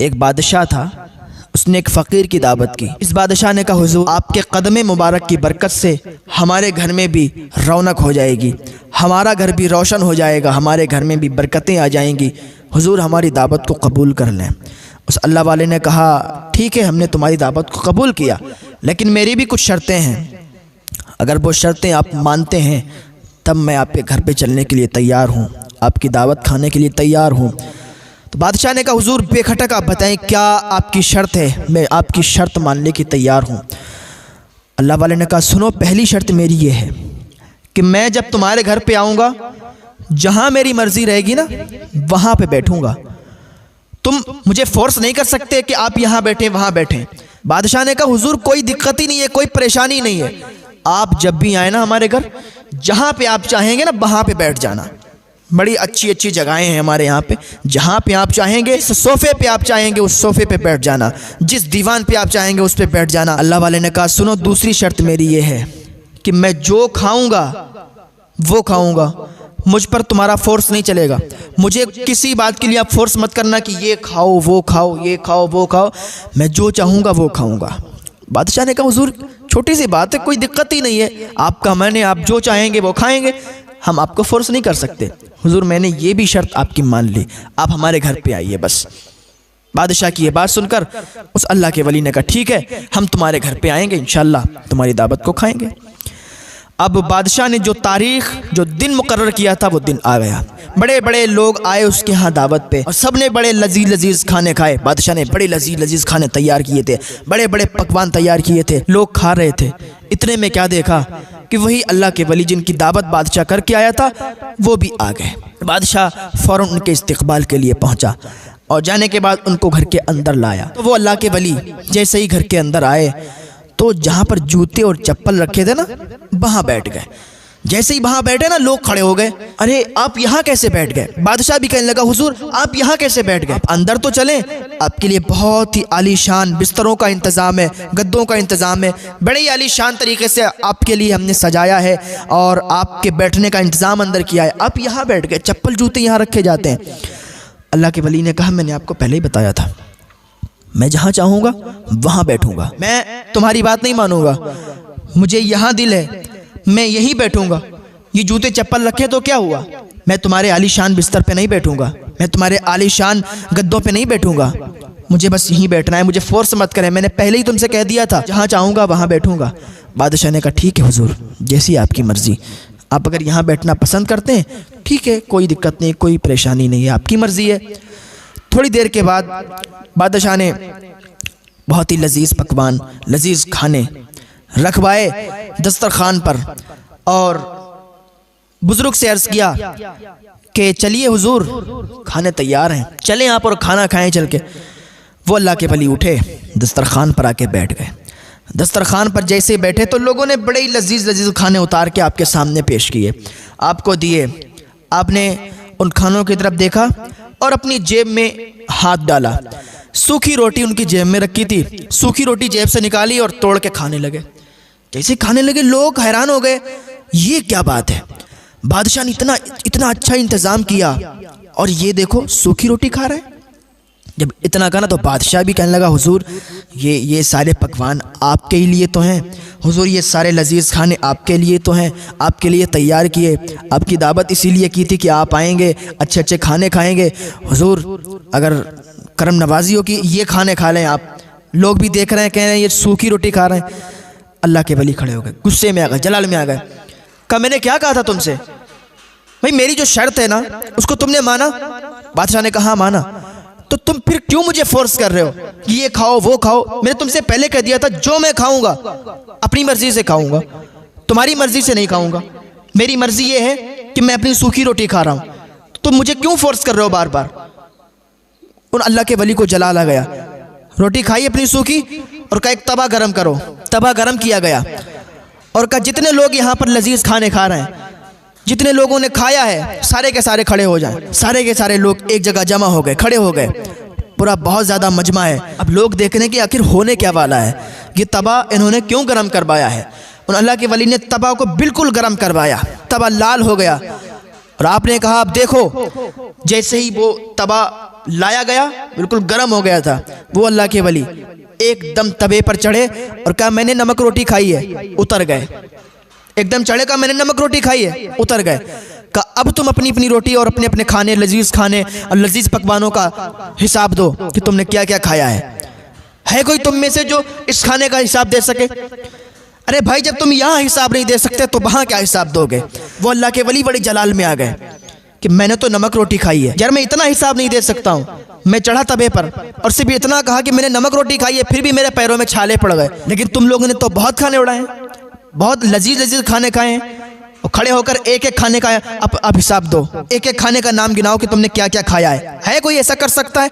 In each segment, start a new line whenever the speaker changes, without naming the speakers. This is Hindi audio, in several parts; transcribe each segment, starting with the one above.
एक बादशाह था, उसने एक फ़कीर की दावत की। इस बादशाह ने कहा, हुजूर आपके कदम मुबारक की बरकत से हमारे घर में भी रौनक हो जाएगी, हमारा घर भी रोशन हो जाएगा, हमारे घर में भी बरकतें आ जाएंगी, हुजूर हमारी दावत को कबूल कर लें। उस अल्लाह वाले ने कहा, ठीक है, हमने तुम्हारी दावत को कबूल किया, लेकिन मेरी भी कुछ शर्तें हैं। अगर वो शर्तें आप मानते हैं तब मैं आपके घर पे चलने के लिए तैयार हूँ, आपकी दावत खाने के लिए तैयार हूँ। तो बादशाह ने कहा, हुजूर बेखटक आप बताएं क्या आपकी शर्त है, मैं आपकी शर्त मानने की तैयार हूँ। अल्लाह वाले ने कहा, सुनो, पहली शर्त मेरी ये है कि मैं जब तुम्हारे घर पे आऊँगा, जहाँ मेरी मर्ज़ी रहेगी ना वहाँ पे बैठूँगा, तुम मुझे फोर्स नहीं कर सकते कि आप यहाँ बैठे वहाँ बैठें। बादशाह ने कहा, हुजूर कोई दिक्कत ही नहीं है, कोई परेशानी नहीं है, आप जब भी आए ना हमारे घर, जहाँ पे आप चाहेंगे ना वहाँ पे बैठ जाना। बड़ी अच्छी अच्छी जगहें हैं हमारे यहाँ पे, जहाँ पे आप चाहेंगे, इस सोफ़े पे आप चाहेंगे उस सोफ़े पे बैठ जाना, जिस दीवान पे आप चाहेंगे उस पे बैठ जाना। अल्लाह वाले ने कहा, सुनो दूसरी शर्त मेरी ये है कि मैं जो खाऊंगा वो खाऊंगा, मुझ पर तुम्हारा फोर्स नहीं चलेगा, मुझे किसी बात के लिए आप फोर्स मत करना कि ये खाओ वो खाओ, ये खाओ वो खाओ, मैं जो चाहूँगा वो खाऊँगा। बादशाह ने कहा, हुजूर छोटी सी बात है, कोई दिक्कत ही नहीं है, आपका मन है, आप जो चाहेंगे वो खाएंगे, हम आपको फोर्स नहीं कर सकते। हुजूर मैंने ये भी शर्त आपकी मान ली, आप हमारे घर पे आइए बस। बादशाह की ये बात सुनकर उस अल्लाह के वली ने कहा, ठीक है, हम तुम्हारे घर पे आएंगे, इंशाल्लाह तुम्हारी दावत को खाएंगे। अब बादशाह ने जो तारीख, जो दिन मुकर्रर किया था वो दिन आ गया। बड़े बड़े लोग आए उसके यहाँ दावत पे और सब ने बड़े लजीज लजीज खाने खाए। बादशाह ने बड़े लजीज लजीज खाने तैयार किए थे, बड़े बड़े पकवान तैयार किए थे, लोग खा रहे थे। इतने में क्या देखा कि वही अल्लाह के वली जिनकी दावत बादशाह करके आया था वो भी आ गए। बादशाह फ़ौरन उनके इस्तकबाल के लिए पहुँचा और जाने के बाद उनको घर के अंदर लाया। तो वो अल्लाह के वली जैसे ही घर के अंदर आए तो जहाँ पर जूते और चप्पल रखे थे ना वहाँ बैठ गए। जैसे ही वहाँ बैठे ना लोग खड़े हो गए, अरे आप यहाँ कैसे बैठ गए? बादशाह भी कहने लगा, हुजूर आप यहाँ कैसे बैठ गए? अंदर तो चलें, आपके लिए बहुत ही आलीशान बिस्तरों का इंतज़ाम है, गद्दों का इंतज़ाम है, बड़े ही आलीशान तरीके से आपके लिए हमने सजाया है और आपके बैठने का इंतज़ाम अंदर किया है, आप यहाँ बैठ गए, चप्पल जूते यहाँ रखे जाते हैं। अल्लाह के वली ने कहा, मैंने आपको पहले ही बताया था, मैं जहाँ चाहूँगा वहाँ बैठूँगा, मैं तुम्हारी बात नहीं मानूँगा, मुझे यहाँ दिल है, मैं यहीं बैठूँगा। ये जूते चप्पल रखे तो क्या हुआ, मैं तुम्हारे आलीशान बिस्तर पे नहीं बैठूँगा, मैं तुम्हारे आलीशान गद्दों पे नहीं बैठूँगा, मुझे बस यहीं बैठना है, मुझे फोर्स मत करें, मैंने पहले ही तुमसे कह दिया था जहाँ चाहूँगा वहाँ बैठूँगा। बादशाह ने कहा, ठीक है हुजूर, जैसी आपकी मर्ज़ी, आप अगर यहाँ बैठना पसंद करते हैं ठीक है, कोई दिक्कत नहीं, कोई परेशानी नहीं है, आपकी मर्ज़ी है। थोड़ी देर के बाद बादशाह ने बहुत ही लजीज पकवान, लजीज खाने रखवाए दस्तरखान पर और बुजुर्ग से अर्ज़ किया कि चलिए हुजूर खाने तैयार हैं, चलें आप और खाना खाएं चल के। वो अल्लाह के वली उठे, दस्तरखान पर आके बैठ गए। दस्तरखान पर जैसे बैठे तो लोगों ने बड़े ही लजीज लजीज खाने उतार के आपके सामने पेश किए, आपको दिए। आपने उन खानों की तरफ देखा और अपनी जेब में हाथ डाला। सूखी रोटी उनकी जेब में रखी थी, सूखी रोटी जेब से निकाली और तोड़ के खाने लगे। जैसे खाने लगे लोग हैरान हो गए, ये क्या बात है, बादशाह ने इतना अच्छा इंतज़ाम किया और ये देखो सूखी रोटी खा रहे हैं। जब इतना कहा ना तो बादशाह भी कहने लगा, हुजूर ये सारे पकवान आपके ही लिए तो हैं, हुजूर ये सारे लजीज खाने आपके लिए तो हैं, आपके लिए तैयार किए, आपकी दावत इसीलिए की थी कि आप आएंगे, अच्छे अच्छे खाने खाएंगे, हुजूर अगर करम नवाजी हो कि ये खाने खा लें आप। लोग भी देख रहे हैं, कह रहे हैं ये सूखी रोटी खा रहे हैं। अल्लाह के वली खड़े हो गए, गुस्से में आ गए, जलाल में आ गए। कहा, मैंने क्या कहा था तुमसे, भाई मेरी जो शर्त है ना उसको तुमने माना? बादशाह ने कहा, माना। तो तुम फिर क्यों मुझे फोर्स कर रहे हो कि ये खाओ वो खाओ? मैंने तुमसे पहले कह दिया था जो मैं खाऊंगा अपनी मर्जी से खाऊंगा, तुम्हारी मर्जी से नहीं खाऊंगा। मेरी मर्जी ये है कि मैं अपनी सूखी रोटी खा रहा हूं, तुम मुझे क्यों फोर्स कर रहे हो बार बार? उन अल्लाह के वली को जलाल आ गया। रोटी खाई अपनी सूखी और कहा एक तवा गरम करो। तवा गरम किया गया और कहा जितने लोग यहाँ पर लजीज खाने खा रहे हैं, जितने लोगों ने खाया है सारे के सारे खड़े हो जाएं। सारे के सारे लोग एक जगह जमा हो गए, खड़े हो गए, पूरा बहुत ज़्यादा मजमा है। अब लोग देख रहे हैं कि आखिर होने क्या वाला है, ये तवा इन्होंने क्यों गरम करवाया है। उन अल्लाह के वली ने तवा को बिल्कुल गरम करवाया, तवा लाल हो गया और आपने कहा अब देखो। जैसे ही वो तवा लाया गया, बिल्कुल गर्म हो गया था। वो अल्लाह के वली एकदम तवे पर चढ़े और कहा मैंने नमक रोटी खाई है, उतर गए। एकदम चढ़े, कहा मैंने नमक रोटी खाई है, उतर गए। कहा अब तुम अपनी अपनी रोटी और अपने अपने खाने, लजीज खाने और लजीज पकवानों का हिसाब दो कि तुमने क्या क्या खाया है कोई तुम में से जो इस खाने का हिसाब दे सके? अरे भाई, जब तुम यहाँ हिसाब नहीं दे सकते तो वहाँ क्या हिसाब दोगे? वो अल्लाह के वली बड़ी जलाल में आ गए कि मैंने तो नमक रोटी खाई है यार, मैं इतना हिसाब नहीं दे सकता हूँ। मैं चढ़ा तवे पर और सिर्फ इतना कहा कि मैंने नमक रोटी खाई है, फिर भी मेरे पैरों में छाले पड़ गए। लेकिन तुम लोगों ने तो बहुत खाने उड़ाए, बहुत लजीज लजीज खाने खाए हैं, और खड़े होकर एक एक खाने का अब हिसाब दो, एक एक खाने का नाम गिनाओ कि तुमने क्या क्या खाया है कोई ऐसा कर सकता है?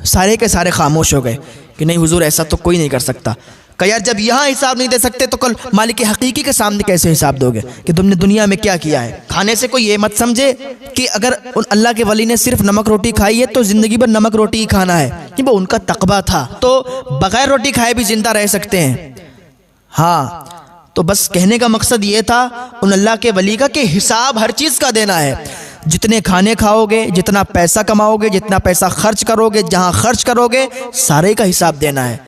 सारे के सारे खामोश हो गए कि नहीं हुजूर, ऐसा तो कोई नहीं कर सकता। कहा यार, जब यहाँ हिसाब नहीं दे सकते तो कल मालिक हकीकी के सामने कैसे हिसाब दोगे कि तुमने दुनिया में क्या किया है? खाने से कोई ये मत समझे कि अगर उन अल्लाह के वली ने सिर्फ नमक रोटी खाई है तो जिंदगी भर नमक रोटी ही खाना है, कि वो उनका तकवा था, तो बगैर रोटी खाए भी जिंदा रह सकते हैं। हाँ, तो बस कहने का मकसद ये था उन अल्लाह के वली का कि हिसाब हर चीज़ का देना है। जितने खाने खाओगे, जितना पैसा कमाओगे, जितना पैसा खर्च करोगे, जहाँ खर्च करोगे, सारे का हिसाब देना है।